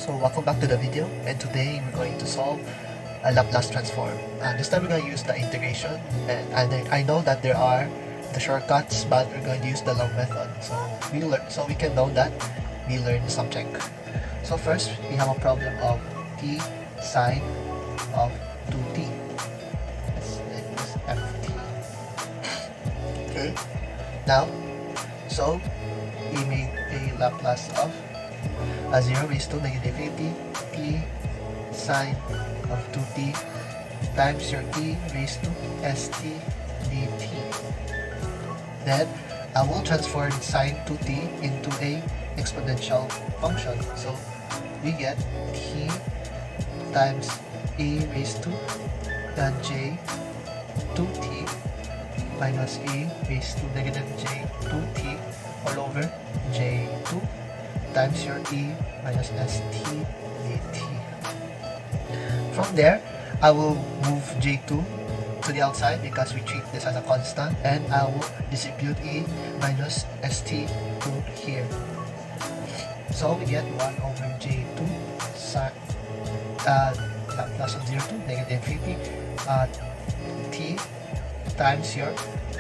So welcome back to the video, and today we're going to solve a Laplace transform. This time we're going to use the integration, and I know that there are the shortcuts, but we're going to use the long method. So we can know that we learn the subject. So first we have a problem of t sine of 2t. Let's name this ft. Okay. Now, so we make a Laplace of 0 raised to negative infinity t sine of 2t times your e raised to st dt. Then I will transform sine 2t into a exponential function. So we get t times e raised to j 2t minus e raised to negative j 2t all over j2 times your e minus st dt. From there, I will move j2 to the outside because we treat this as a constant, and I will distribute e minus st to here. So we get 1 over j2 sine Laplace of 0 to negative infinity t times your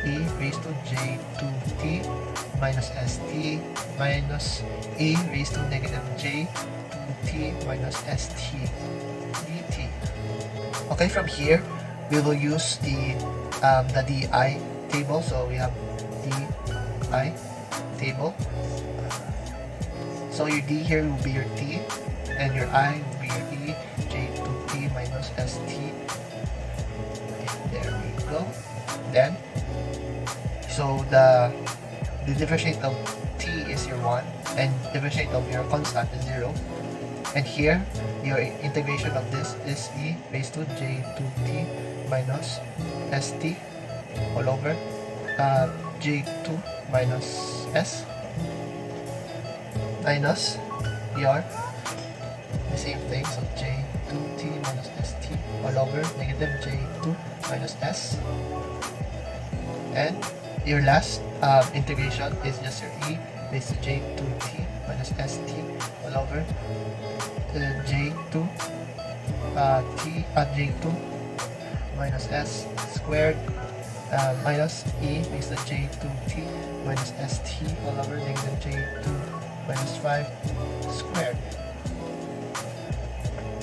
e raised to j2t minus st minus e raised to negative j2t minus st dt. Okay, from here we will use the di table. So we have di table. So your d here will be your t, and your I will be your e j2t minus st. There we go. Then, so the differentiate of t is your 1, and differentiate of your constant is 0. And here, your integration of this is e raised to j2t minus st all over j2 minus s minus your the same thing, so j2t minus st all over negative j2 minus s. And your last integration is just your e raised to j2t minus st all over j2 j2 minus s squared minus e raised to j2t minus st all over negative j2 minus 5 squared.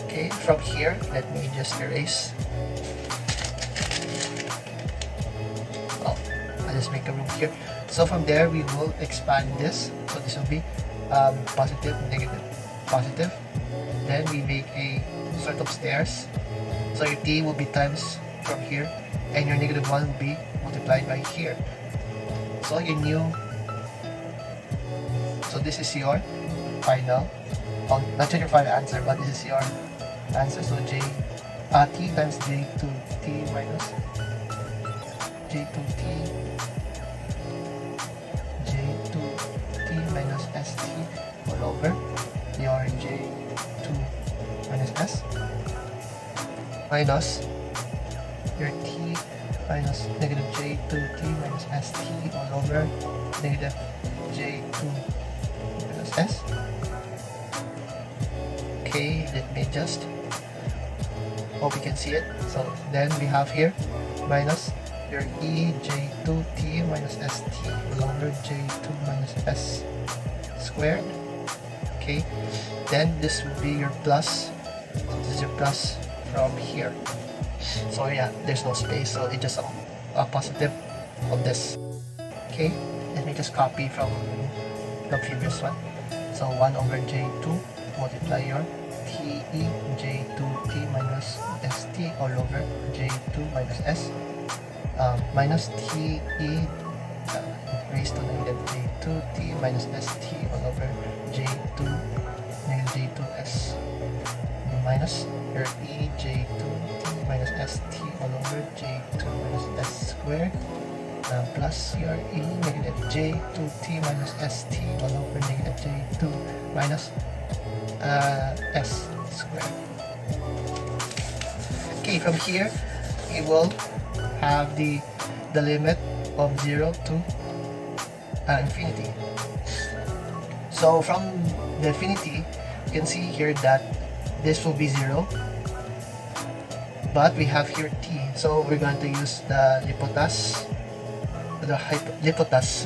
Okay, from here, let me just erase. I'll just make a room here. So from there, we will expand this. So this will be positive, negative, positive. Then we make a sort of stairs. So your t will be times from here, and your negative 1 will be multiplied by here. So your new, so this is your final, not your final answer, but this is your answer. So t times j2t minus j2t minus st all over your j2 minus s minus your t minus negative j2t minus st all over negative j2 minus s. Okay, let me just hope you can see it. So then we have here minus your e j2t minus st all over j2 minus s squared. Okay, then this will be your plus. So this is your plus from here. So yeah, there's no space, so it's just a positive of this. Okay, let me just copy from the previous one. So 1 over j2 multiply your te j2t minus st all over j2 minus s minus te raised to negative j2t minus st all over j2 negative j2s minus your e j2t minus st all over j2 minus s squared plus your e negative j2t minus st all over negative j2 minus s squared. Okay, from here we will have the limit of 0 to infinity. So from the infinity, you can see here that this will be 0, but we have here t, so we're going to use the Laplace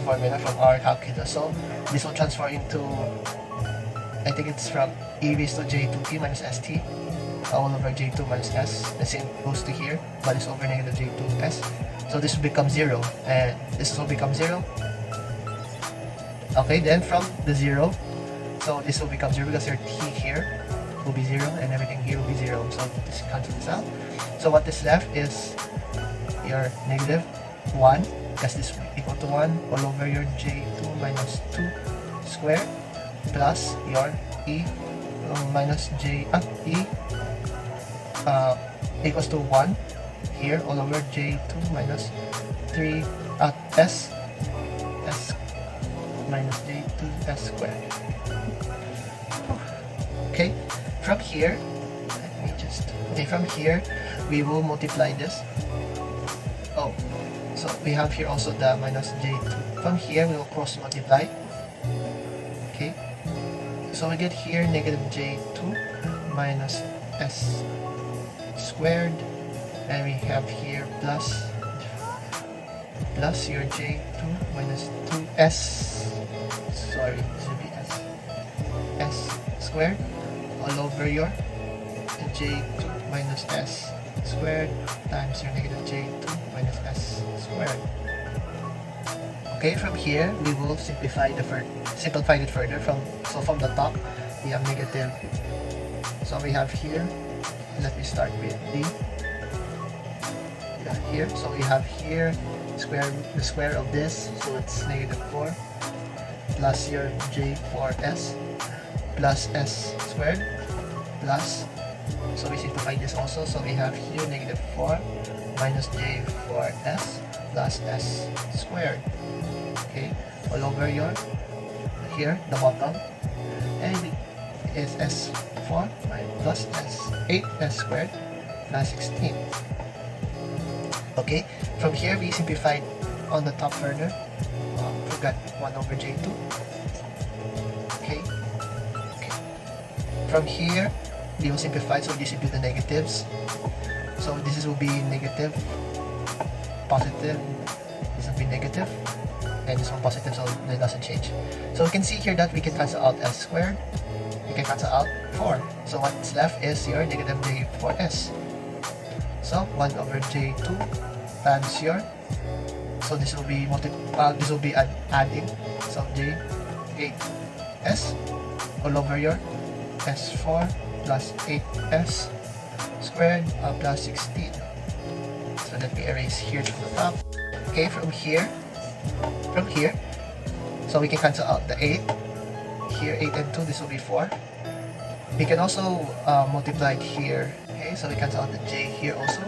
formula from our calculus. So this will transform into, I think it's from e raised to j2t minus st all over j2 minus s. The same goes to here, but it's over negative j2s. So this will become 0, and this will become 0. Okay, then from the 0, so this will become 0 because your t here will be 0 and everything here will be 0. So this cancels this out. So what is left is your negative 1, because this will equal to 1 all over your j2 minus 2 squared plus your e minus j e equals to 1 here all over j2 minus 3 s minus j2 s squared. Okay, from here, from here we will multiply this. Oh, so we have here also the minus j2. From here we will cross multiply. Okay, so we get here negative j2 minus s squared, and we have here plus your j2 minus 2s, sorry, this will be s squared all over your j2 minus s squared times your negative j2 minus s squared. Okay, from here we will simplify it further. From the top we have negative, so we have here, let me start with the here, so we have here the square of this, so it's negative 4 plus your j4s plus s squared plus, so we simplify this also, so we have here negative 4 minus j4s plus s squared. Okay, all over your here the bottom, and is s4 plus s8s squared plus 16. Okay, from here we simplified on the top further. Forgot 1 over j2. Okay, from here we will simplify, so distribute the negatives. So this will be negative, positive, this will be negative, and this one positive, so it doesn't change. So we can see here that we can cancel out s squared, we can cancel out 4. So what's left is your negative j4s. So 1 over j2 times your, so this will be adding, so j8s all over your s4 plus 8s squared plus 16. So let me erase here to the top. Okay, from here, so we can cancel out the 8 here, 8 and 2, this will be 4. We can also multiply it here. Okay, so we cancel out the j here also,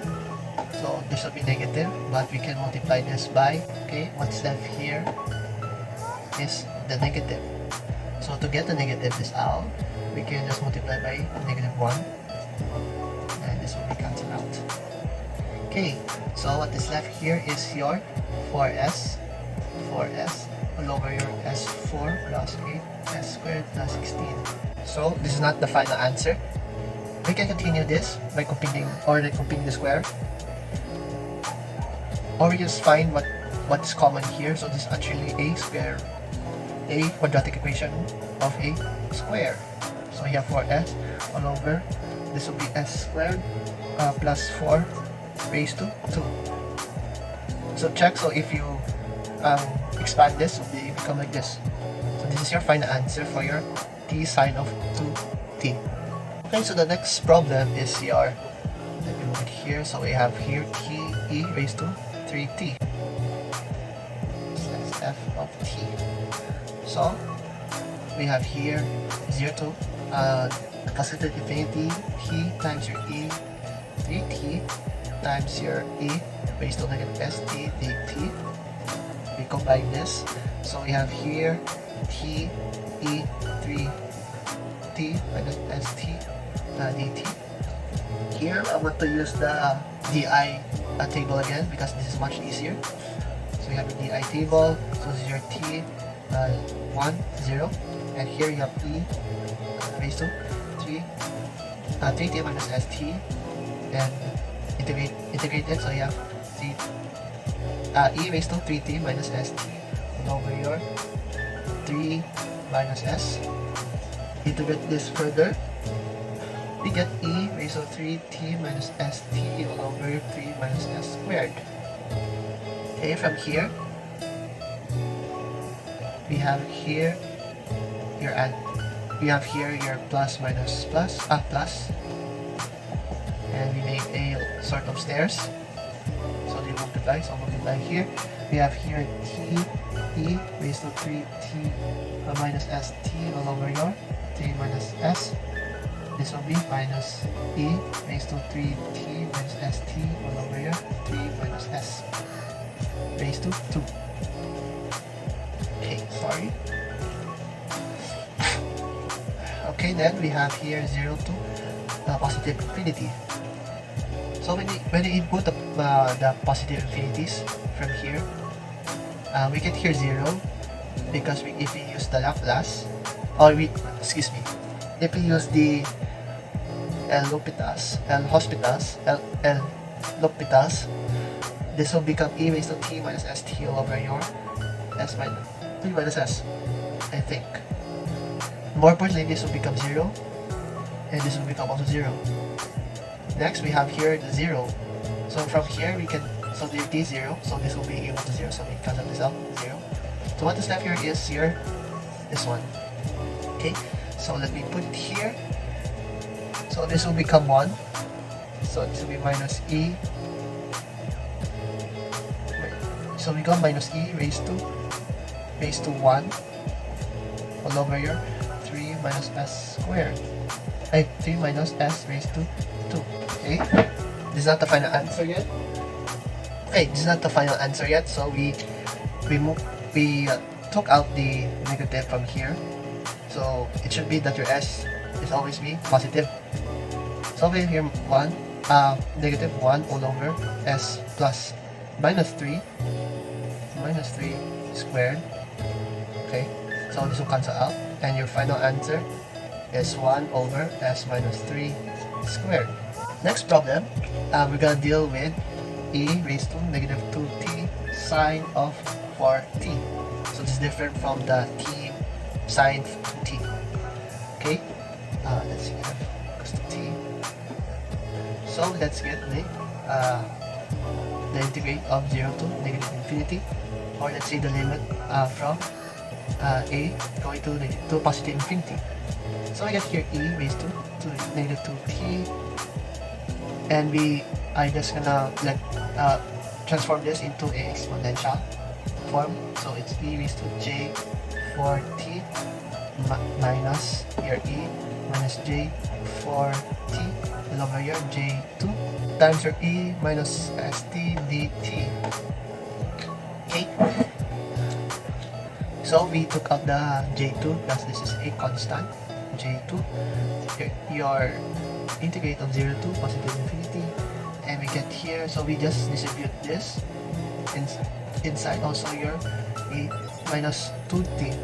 so this will be negative, but we can multiply this by, okay, what's left here is the negative. So to get the negative this out, we can just multiply by negative 1, and this will be cancelled out. Okay, so what is left here is your 4s all over your s4 plus 8s squared plus 16. So this is not the final answer. We can continue this by completing the square, or we just find what is common here. So this is actually a quadratic equation of a square. So we have 4s all over, this will be s squared plus 4 raised to 2. So check, so if you expand this, it will become like this. So this is your final answer for your t sine of 2t. Okay, so the next problem is your, let me move it here, so we have here t e raised to 3t. So that's f of t. So we have here 0 to positive infinity t times your e 3t times your e raised to negative st dt. We combine this, so we have here t e 3t minus st dt. Here I want to use the di table again because this is much easier. So we have the di table, so this is your t 1, 0, and here you have e raised to 3, 3t minus st, and integrate it, so you have 3, e raised to 3t minus st all over your 3 minus s. Integrate this further, we get e raised to 3t minus st all over 3 minus s squared. Okay, from here, we have here your plus minus plus, plus, and we make a sort of stairs, so they multiply, so multiply here. We have here e raised to 3t minus st all over your 3 minus s. This will be minus e raised to 3t minus st all over your 3 minus s raised to 2. Okay, sorry. Okay, then we have here 0 to positive infinity. So when you input the positive infinities from here, we get here 0, because if we use the Laplace, or if we use the L'Hopital's, this will become e raised to t minus st all over your s minus 3 minus s, I think. More importantly, this will become 0, and this will become also 0. Next, we have here the 0. So from here, we can, so the t is 0, so this will be equal to 0, so we cancel this out, 0. So what is left here is here, this one. Okay, so let me put it here. So this will become 1, so this will be minus e. So we got minus e raised to 1 all over your 3 minus s squared. 3 minus s raised to 2. Okay, this is not the final answer yet. Okay, this is not the final answer yet. So we took out the negative from here. So it should be that your s is always be positive. So we have here negative 1 all over s plus minus 3 squared. Okay, so this will cancel out, and your final answer is 1 over s minus 3 squared. Next problem, we're gonna deal with e raised to negative 2t sine of 4t. So this is different from the t sine 2t. Okay, let's see, equals to t. So let's get the integrate of 0 to negative infinity, or let's say the limit from a going to positive infinity. So I get here e raised to negative 2t, and we are just gonna transform this into a exponential form. So it's e raised to j 4t minus your e minus j 4t all over your j2 times your e minus st dt. Okay, so we took out the j2 because this is a constant. j2, your integrate of 0 to positive infinity, and we get here, so we just distribute this inside also your e minus 2t.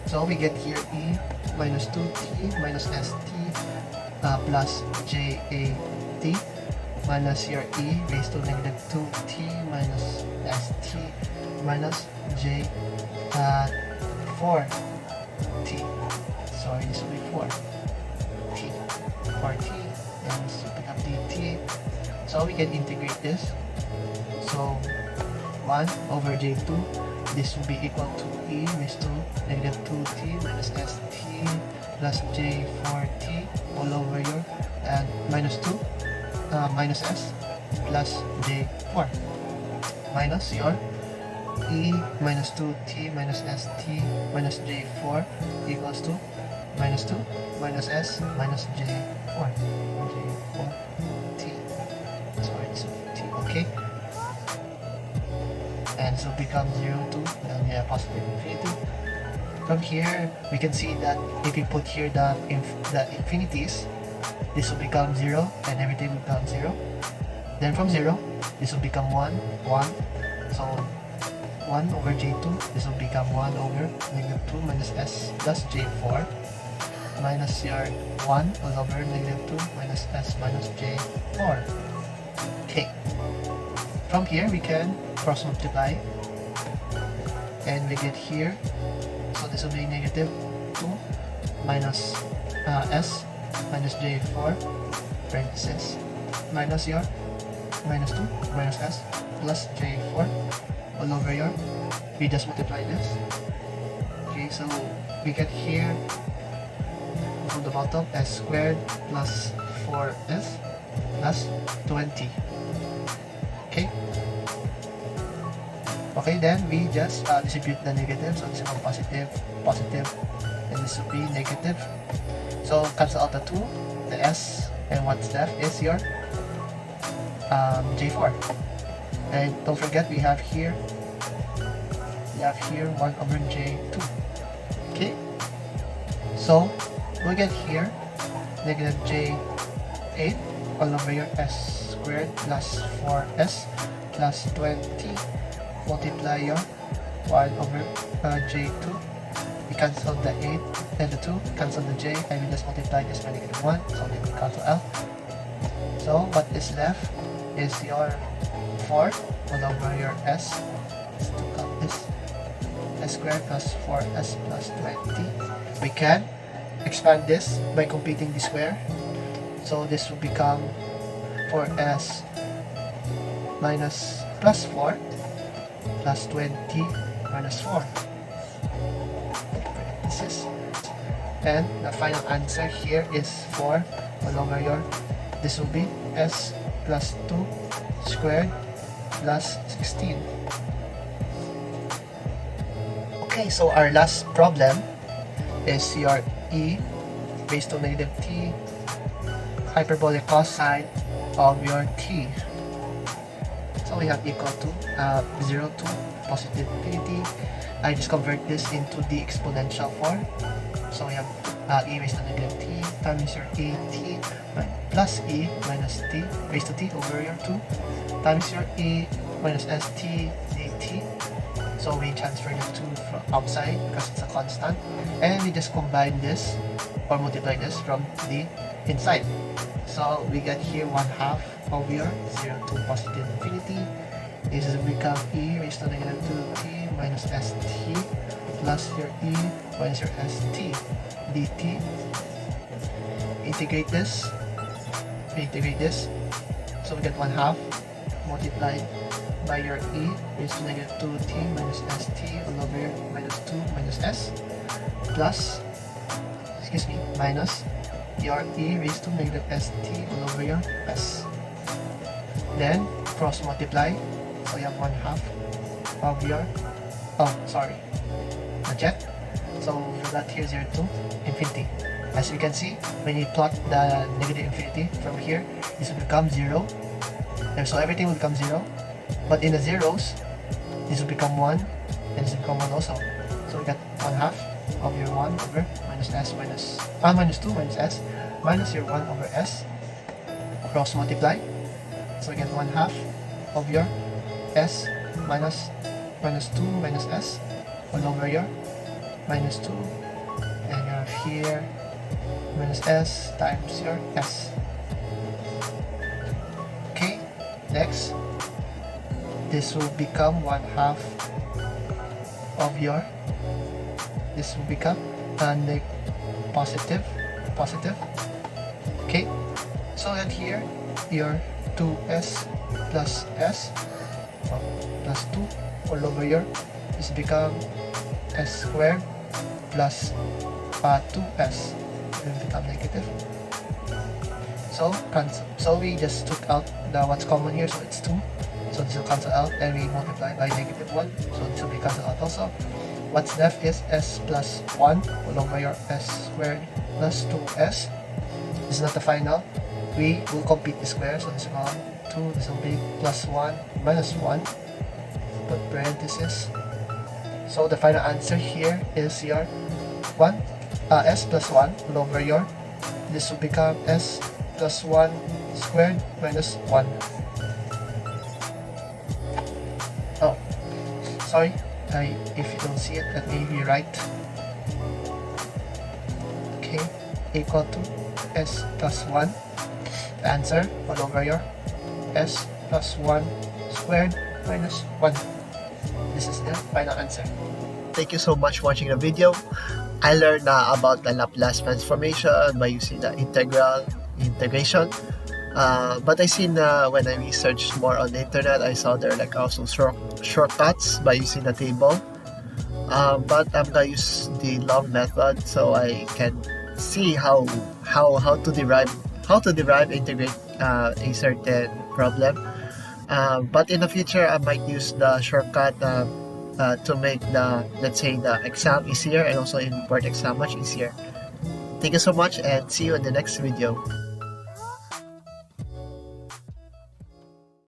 So we get here e minus 2t minus st plus jat minus your e raised to negative 2t minus st minus j 4t. Sorry, this will be 4t, and this will become dt. So we can integrate this. So 1 over j2, this will be equal to e raised to negative 2t minus st plus j4t all over your, and minus 2 minus s plus j4 minus your e minus 2t minus st minus j4 equals to minus 2 minus s minus j4 j4t. Sorry, this will be t. Okay, and this will become 0 to positive infinity. From here, we can see that if we put here the infinities, this will become 0, and everything will become 0. Then from 0, this will become 1, 1. So 1 over j2. This will become 1 over negative 2 minus s plus j4 minus your 1 all over negative 2 minus s minus j4. Okay. From here, we can cross multiply. And we get here. So this will be negative 2 minus s minus j4 parenthesis minus your minus 2 minus s plus j4 all over your, we just multiply this. Okay, so we get here from the bottom s squared plus 4s plus 20. Okay. Okay, then we just distribute the negative. So this is positive, positive, and this will be negative. So cancel out the 2, the s, and what's left is your j4. And don't forget we have here 1 over j2. Okay, so we get here negative j8 all over your s squared plus 4s plus 20 multiply your 1 over j2. We cancel the 8 and the 2, cancel the j, and we just multiply this by negative 1, so they will cancel out. So what is left is your 4 all over your s. Let's look up this s squared plus 4s plus 20. We can expand this by completing the square. So this will become 4s minus plus 4 plus 20 minus 4. And the final answer here is 4 all over your, this will be s plus 2 squared plus 16. Okay, so our last problem is your e raised to negative t hyperbolic cosine of your t. So we have equal to 0 to positive infinity. I just convert this into the exponential form. So we have e raised to negative t times your at plus e minus t raised to t over your 2 times your e minus st dt. So we transfer the 2 from outside because it's a constant, and we just combine this or multiply this from the inside. So we get here 1/2 of your 0 to positive infinity. This will become e raised to negative 2t minus st plus your e minus your st dt. Integrate this. We integrate this. So we get 1/2 multiplied by your e raised to negative 2t minus st all over your minus 2 minus s plus, minus your e raised to negative st all over your s. Then cross multiply. So you have 1/2 of your, not yet. So we got here 0 to infinity. As you can see, when you plot the negative infinity from here, this will become 0. And so everything will become 0. But in the zeros, this will become 1, and this will become 1 also. So we got 1/2 of your 1 over minus s minus 2 minus s minus your 1 over s. Cross multiply. So we get 1/2 of your s minus 2 minus s all over your minus 2, and you have here minus s times your s. Okay, next, this will become 1/2 of your, this will become positive. Okay, so that here your 2s plus s plus 2 all over your, this become s squared plus 2s, it will become negative. So cancel. So we just took out the what's common here, so it's 2. So this will cancel out, and we multiply by negative 1. So this will be cancelled out also. What's left is s plus 1 all over your s squared plus 2s. This is not the final. We will complete the square, so this will become 2. This will be plus 1 minus 1. Put parenthesis. So the final answer here is your s plus 1 all over your, this will become s plus 1 squared minus 1. sorry, if you don't see it, let me rewrite. Okay, equal to s plus 1. The answer 1 over your s plus 1 squared minus 1. This is the final answer. Thank you so much for watching the video. I learned about the Laplace transformation by using the integration. But I seen when I researched more on the internet, I saw there like also shortcuts by using the table. But I'm gonna use the long method so I can see how to derive integrate a certain problem. But in the future, I might use the shortcut to make the, let's say, the exam easier and also in board exam much easier. Thank you so much and see you in the next video.